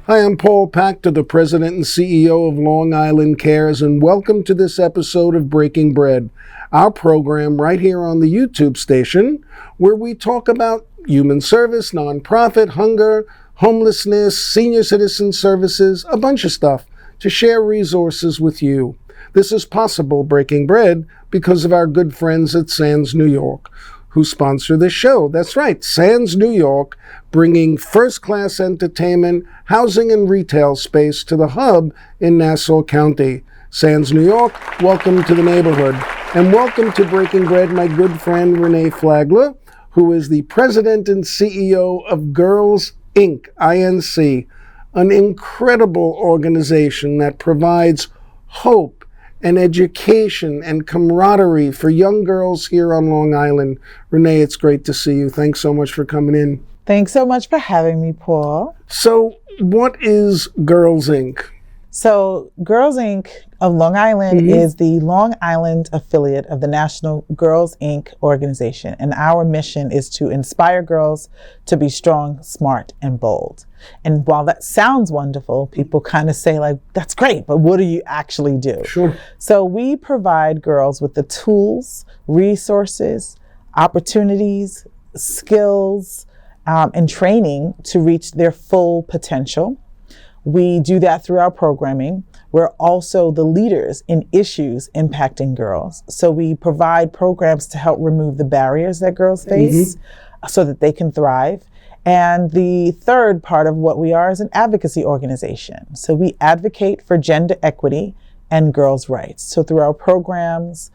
Hi, I'm Paule Pachter, the President and CEO of Long Island Cares, and welcome to this episode of Breaking Bread, our program right here on the YouTube station, where we talk about human service, nonprofit, hunger, homelessness, senior citizen services, a bunch of stuff to share resources with you. This is possible, Breaking Bread, because of our good friends at Sands New York, who sponsor this show. That's right, Sands New York, bringing first-class entertainment, housing, and retail space to the hub in Nassau County. Sands New York, welcome to the neighborhood. And welcome to Breaking Bread, my good friend Renee Flagler, who is the president and CEO of Girls Inc., INC, an incredible organization that provides hope and education and camaraderie for young girls here on Long Island. Renee, it's great to see you. Thanks so much for coming in. Thanks so much for having me, Paul. So, what is Girls Inc.? So, Girls Inc. of Long Island is the Long Island affiliate of the National Girls Inc. organization. And our mission is to inspire girls to be strong, smart, and bold. And while that sounds wonderful, people kind of say like, that's great, but what do you actually do? Sure. So we provide girls with the tools, resources, opportunities, skills, and training to reach their full potential. We do that through our programming. We're also the leaders in issues impacting girls. So we provide programs to help remove the barriers that girls face so that they can thrive. And the third part of what we are is an advocacy organization. So we advocate for gender equity and girls' rights. So through our programs,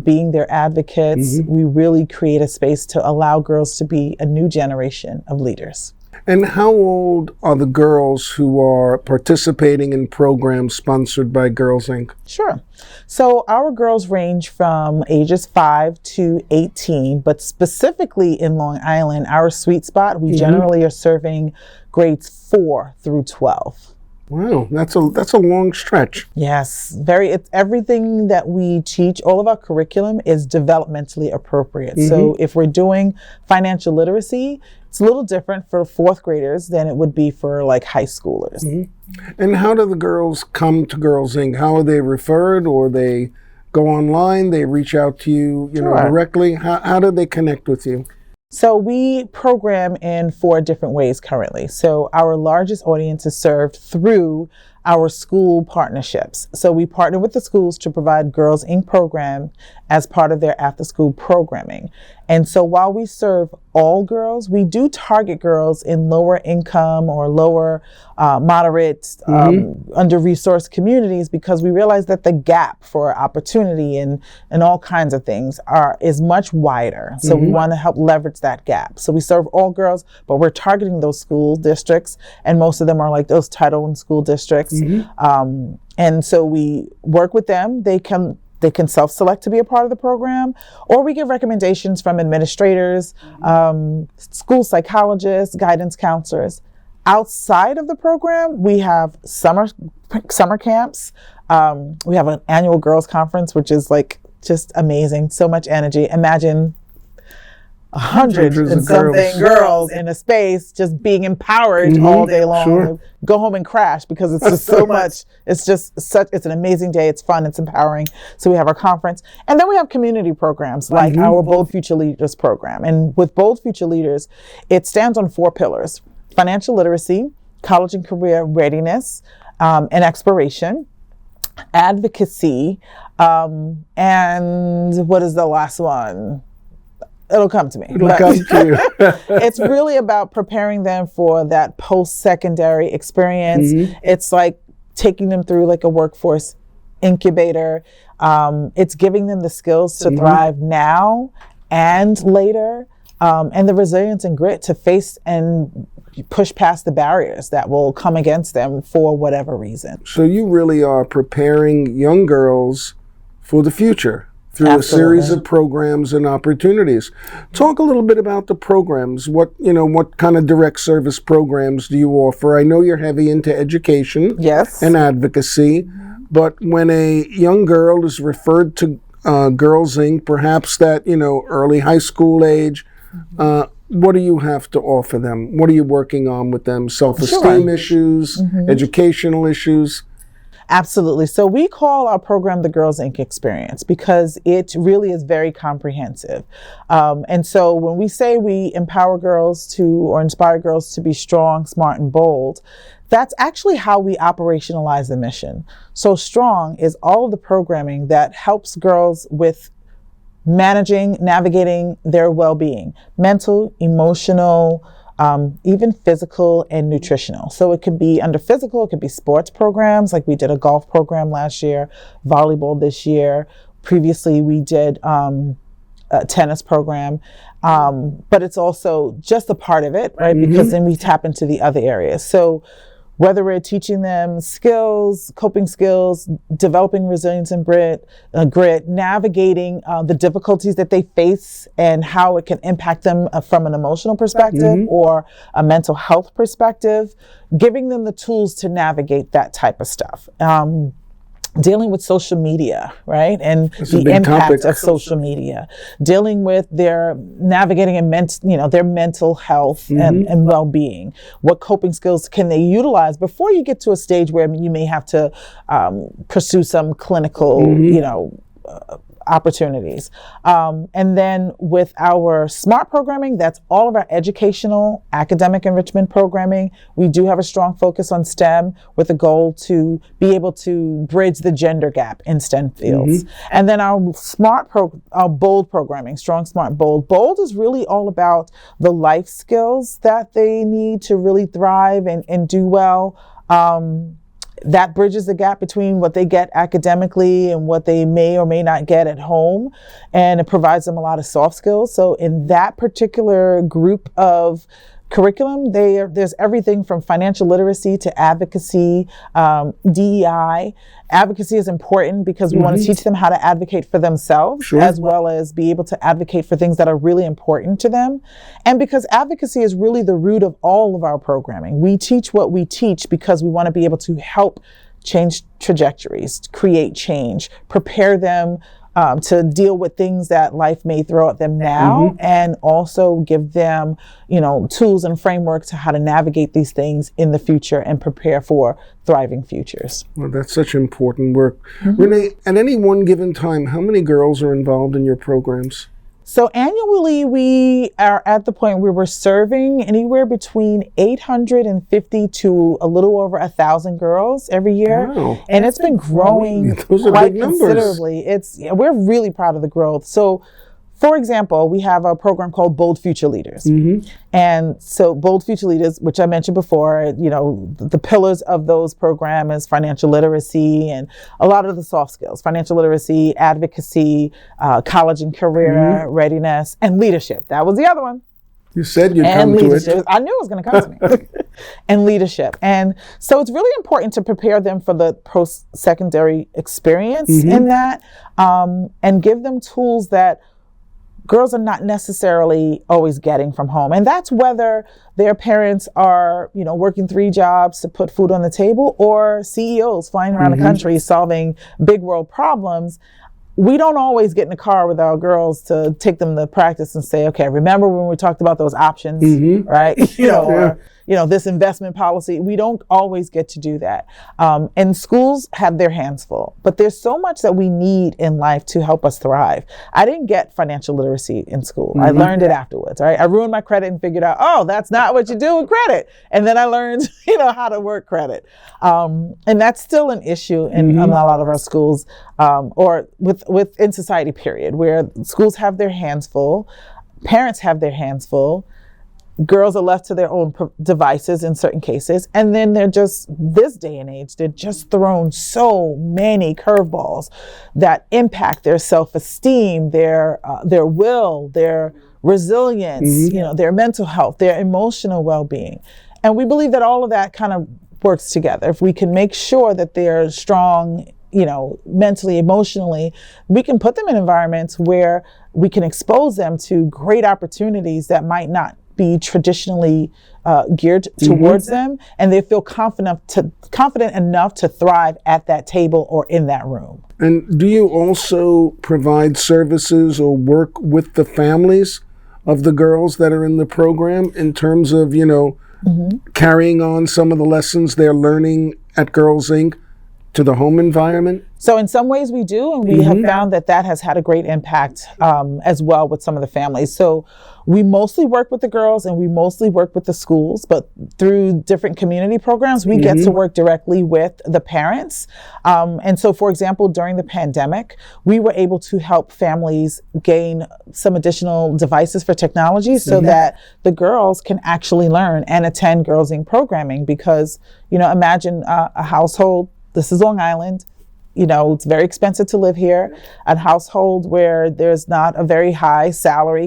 being their advocates, we really create a space to allow girls to be a new generation of leaders. And how old are the girls who are participating in programs sponsored by Girls Inc.? Sure. So our girls range from ages 5 to 18, but specifically in Long Island, our sweet spot, we generally are serving grades 4 through 12. Wow, that's a long stretch. Yes, it's everything that we teach, all of our curriculum is developmentally appropriate. So if we're doing financial literacy, it's a little different for fourth graders than it would be for like high schoolers. And how do the girls come to Girls Inc.? How are they referred, or they go online, they reach out to you, know, directly? How do they connect with you? So we program in 4 different ways currently. So our largest audience is served through our school partnerships. So we partner with the schools to provide Girls Inc. program as part of their after-school programming. And so while we serve all girls, we do target girls in lower income or lower moderate, under-resourced communities, because we realize that the gap for opportunity and all kinds of things is much wider. So we want to help leverage that gap. So we serve all girls, but we're targeting those school districts, and most of them are like those Title I school districts. And so we work with them. They can self-select to be a part of the program, or we get recommendations from administrators, school psychologists, guidance counselors. Outside of the program, we have summer camps. We have an annual girls conference, which is like just amazing. So much energy. Imagine hundreds and something girls in a space just being empowered all day long. Go home and crash because it's just so much. It's an amazing day. It's fun. It's empowering. So we have our conference. And then we have community programs like our Bold Future Leaders program. And with Bold Future Leaders, it stands on 4 pillars: financial literacy, college and career readiness, and exploration, advocacy, and what is the last one? It'll come to me. It'll come to you. It's really about preparing them for that post-secondary experience. It's like taking them through like a workforce incubator. It's giving them the skills to thrive now and later, and the resilience and grit to face and push past the barriers that will come against them for whatever reason. So you really are preparing young girls for the future through a series of programs and opportunities. Talk a little bit about the programs. What kind of direct service programs do you offer? I know you're heavy into education and advocacy, but when a young girl is referred to Girls Inc., perhaps that, early high school age, what do you have to offer them? What are you working on with them? Self-esteem issues, educational issues? Absolutely. So we call our program the Girls Inc. Experience because it really is very comprehensive. And so when we say we empower girls to, or inspire girls to be strong, smart, and bold, that's actually how we operationalize the mission. So STRONG is all of the programming that helps girls with navigating their well-being, mental, emotional, even physical and nutritional. So it could be under physical, it could be sports programs, like we did a golf program last year, volleyball this year. Previously, we did a tennis program, but it's also just a part of it, right? Because then we tap into the other areas. So whether we're teaching them skills, coping skills, developing resilience and grit, navigating the difficulties that they face and how it can impact them from an emotional perspective or a mental health perspective, giving them the tools to navigate that type of stuff. Dealing with social media, right? And the impact of social media, dealing with their navigating and their mental health and well-being. What coping skills can they utilize before you get to a stage where you may have to pursue some clinical, opportunities. And then with our SMART programming, that's all of our educational, academic enrichment programming. We do have a strong focus on STEM with a goal to be able to bridge the gender gap in STEM fields. And then our our BOLD programming, Strong, Smart, Bold. BOLD is really all about the life skills that they need to really thrive and do well. That bridges the gap between what they get academically and what they may or may not get at home. And it provides them a lot of soft skills. So in that particular group of curriculum, there's everything from financial literacy to advocacy, DEI. Advocacy is important because we want to teach them how to advocate for themselves, as well as be able to advocate for things that are really important to them. And because advocacy is really the root of all of our programming. We teach what we teach because we want to be able to help change trajectories, create change, prepare them to deal with things that life may throw at them now, and also give them, tools and frameworks to how to navigate these things in the future and prepare for thriving futures. Well, that's such important work. Renee, at any one given time, how many girls are involved in your programs? So annually, we are at the point where we're serving anywhere between 850 to a little over 1,000 girls every year. Wow. And it's been growing quite considerably. We're really proud of the growth. So, for example, we have a program called Bold Future Leaders. And so Bold Future Leaders, which I mentioned before, the pillars of those programs is financial literacy and a lot of the soft skills, financial literacy, advocacy, college and career readiness, and leadership. That was the other one. You said you'd come to it. I knew it was going to come to me. And leadership. And so it's really important to prepare them for the post-secondary experience in that, and give them tools that girls are not necessarily always getting from home. And that's whether their parents are, working 3 jobs to put food on the table, or CEOs flying around the country solving big world problems. We don't always get in the car with our girls to take them to practice and say, okay, remember when we talked about those options, right? Or, this investment policy. We don't always get to do that. And schools have their hands full, but there's so much that we need in life to help us thrive. I didn't get financial literacy in school. I learned it afterwards, right? I ruined my credit and figured out, that's not what you do with credit. And then I learned, how to work credit. And that's still an issue in a lot of our schools, or within society, period, where schools have their hands full, parents have their hands full, girls are left to their own devices in certain cases. And then they're just, this day and age, they're just thrown so many curveballs that impact their self-esteem, their will, their resilience, their mental health, their emotional well-being. And we believe that all of that kind of works together. If we can make sure that they're strong, mentally, emotionally, we can put them in environments where we can expose them to great opportunities that might not be traditionally geared towards them, and they feel confident enough to thrive at that table or in that room. And do you also provide services or work with the families of the girls that are in the program in terms of, carrying on some of the lessons they're learning at Girls Inc. to the home environment? So in some ways we do, and we have found that has had a great impact as well with some of the families. So we mostly work with the girls and we mostly work with the schools, but through different community programs, we get to work directly with the parents. And so, for example, during the pandemic, we were able to help families gain some additional devices for technology so that the girls can actually learn and attend Girls Inc. programming because, imagine a household. This is Long Island. It's very expensive to live here, a household where there's not a very high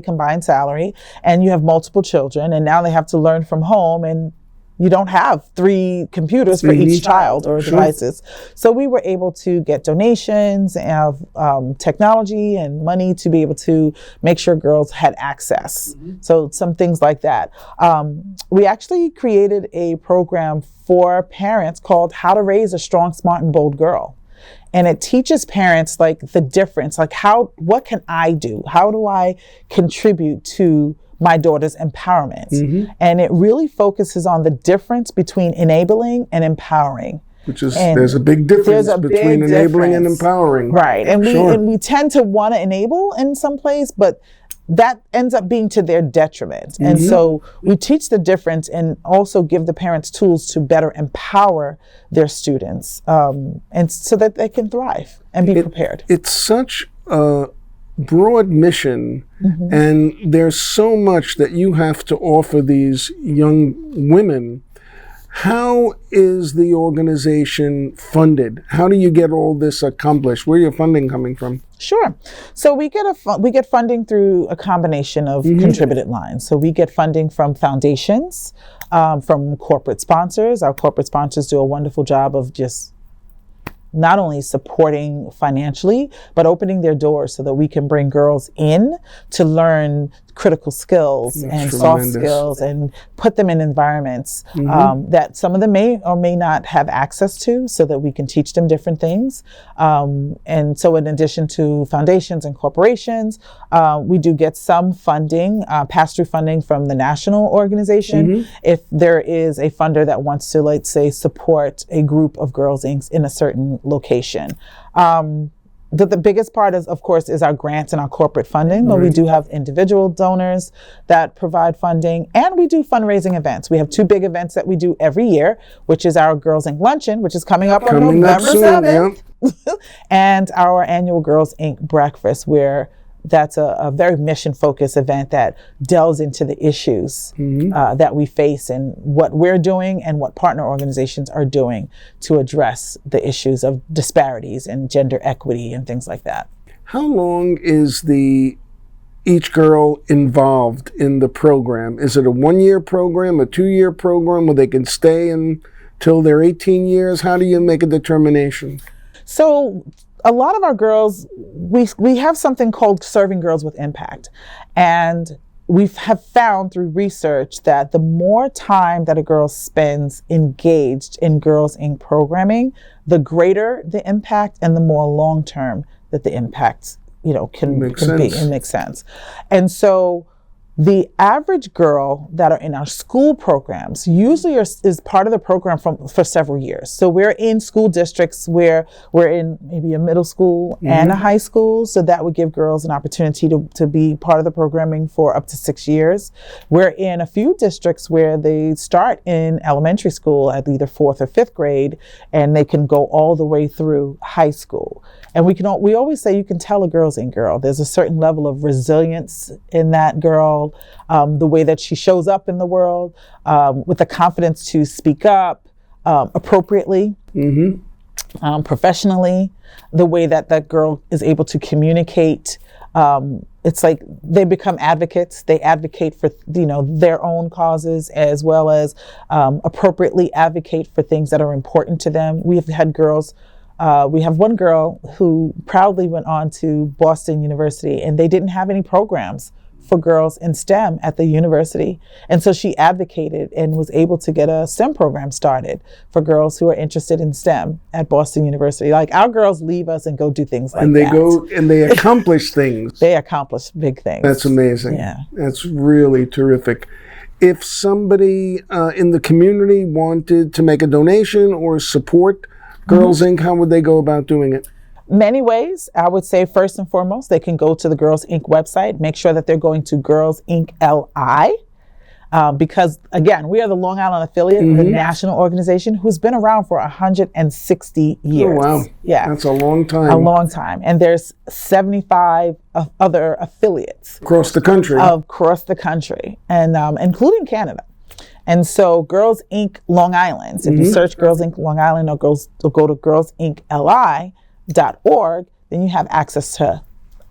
combined salary, and you have multiple children, and now they have to learn from home, and you don't have 3 computers for each child or devices. So we were able to get donations of technology and money to be able to make sure girls had access. So some things like that. We actually created a program for parents called How to Raise a Strong, Smart, and Bold Girl. And it teaches parents the difference, what can I do? How do I contribute to my daughter's empowerment? And it really focuses on the difference between enabling and empowering. There's a big difference between enabling and empowering. Right. And we tend to want to enable in some place, but that ends up being to their detriment. And so we teach the difference and also give the parents tools to better empower their students and so that they can thrive and be prepared. It's such a broad mission, and there's so much that you have to offer these young women. How is the organization funded? How do you get all this accomplished? Where are your funding coming from? Sure. So we get funding through a combination of contributed lines. So we get funding from foundations, from corporate sponsors. Our corporate sponsors do a wonderful job of just not only supporting financially, but opening their doors so that we can bring girls in to learn critical skills and soft skills and put them in environments that some of them may or may not have access to so that we can teach them different things. And so in addition to foundations and corporations, we do get some funding, pass-through funding from the national organization if there is a funder that wants to, let's say, support a group of Girls Inc. in a certain location. The biggest part is, of course, is our grants and our corporate funding, but we do have individual donors that provide funding, and we do fundraising events. We have 2 big events that we do every year, which is our Girls Inc. Luncheon, which is coming up on November 7th, and our annual Girls Inc. Breakfast, where that's a very mission-focused event that delves into the issues that we face and what we're doing and what partner organizations are doing to address the issues of disparities and gender equity and things like that. How long is each girl involved in the program? Is it a 1-year program, a 2-year program where they can stay until they're 18 years? How do you make a determination? So a lot of our girls, we have something called Serving Girls with Impact. And we have found through research that the more time that a girl spends engaged in Girls Inc. programming, the greater the impact and the more long-term that the impact, can be. It makes sense. And so the average girl that are in our school programs usually is part of the program for several years. So we're in school districts where we're in maybe a middle school and a high school. So that would give girls an opportunity to be part of the programming for up to 6 years. We're in a few districts where they start in elementary school at either 4th or 5th grade, and they can go all the way through high school. And we always say you can tell a Girls Inc. girl. There's a certain level of resilience in that girl, the way that she shows up in the world, with the confidence to speak up appropriately, professionally, the way that girl is able to communicate. It's like they become advocates. They advocate for their own causes as well as appropriately advocate for things that are important to them. We have had girls. We have one girl who proudly went on to Boston University, and they didn't have any programs for girls in STEM at the university. And so she advocated and was able to get a STEM program started for girls who are interested in STEM at Boston University. Like, our girls leave us and go do things like that. And they go and they accomplish things. They accomplish big things. That's amazing. Yeah. That's really terrific. If somebody in the community wanted to make a donation or support Girls Inc., how would they go about doing it? Many ways. I would say first and foremost, they can go to the Girls Inc. website, make sure that they're going to Girls Inc. LI. Because again, we are the Long Island affiliate, the national organization who's been around for 160 years. Oh, wow. Yeah. That's a long time. A long time. And there's 75 other affiliates. Across the country. Across the country, and including Canada. And so Girls Inc. Long Island, if you search Girls Inc. Long Island or go to girlsincli.org, then you have access to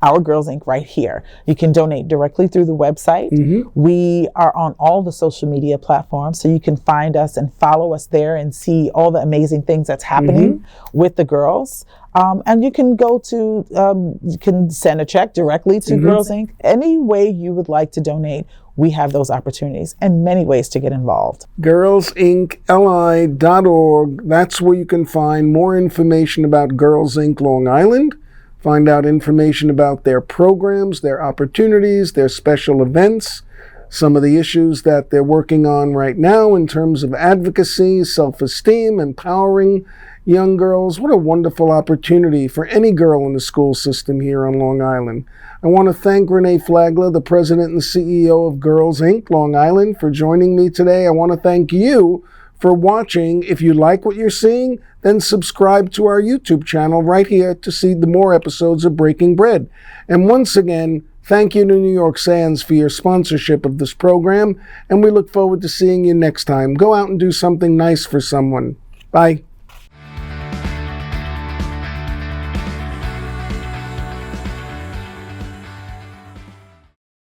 our Girls Inc. right here. You can donate directly through the website. We are on all the social media platforms, so you can find us and follow us there and see all the amazing things that's happening with the girls. And you can you can send a check directly to Girls Inc. Any way you would like to donate, we have those opportunities and many ways to get involved. girlsincli.org. That's where you can find more information about Girls Inc. Long Island. Find out information about their programs, their opportunities, their special events, some of the issues that they're working on right now in terms of advocacy, self-esteem, empowering young girls. What a wonderful opportunity for any girl in the school system here on Long Island. I want to thank Renee Flagler, the president and CEO of Girls Inc. Long Island, for joining me today. I want to thank you for watching. If you like what you're seeing, then subscribe to our YouTube channel right here to see the more episodes of Breaking Bread. And once again, thank you to New York Sands for your sponsorship of this program, and we look forward to seeing you next time. Go out and do something nice for someone. Bye.